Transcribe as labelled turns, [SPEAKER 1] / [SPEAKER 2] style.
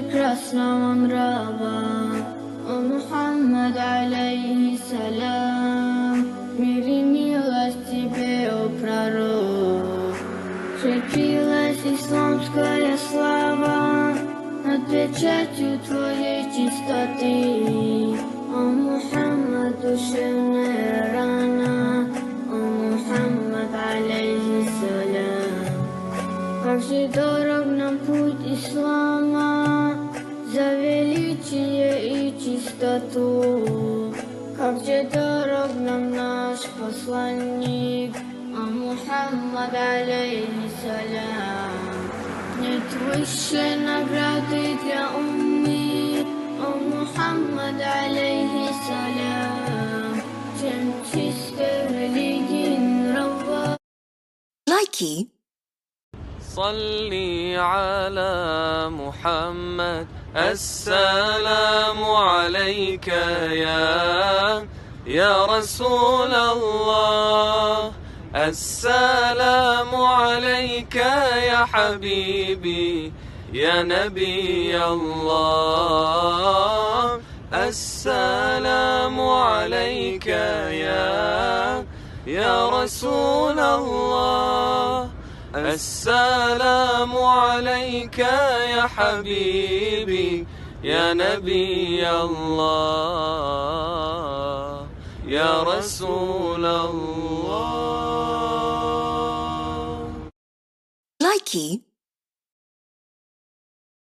[SPEAKER 1] прекрасного нрава, о Мухаммад, алейхиссалям, мир и милость тебе, о пророк. Крепилась исламская слава над печатью твоей чистоты, о Мухаммад, душевная рана, о Мухаммад, алейхиссалям. Как же дорог нам путь ислама за величие и чистоту, как же дорог нам наш посланник, о Мухаммад, алейхиссалям. Нет высшей награды для уммы, о Мухаммад, алейхиссалям, чем чистой религии нрава.
[SPEAKER 2] Likey.
[SPEAKER 3] صلي على محمد السلام عليك يا رسول الله السلام عليك يا حبيبي يا نبي الله السلام عليك يا رسول الله السلام عليك يا حبيبي يا نبي الله يا رسول الله.
[SPEAKER 2] Likey.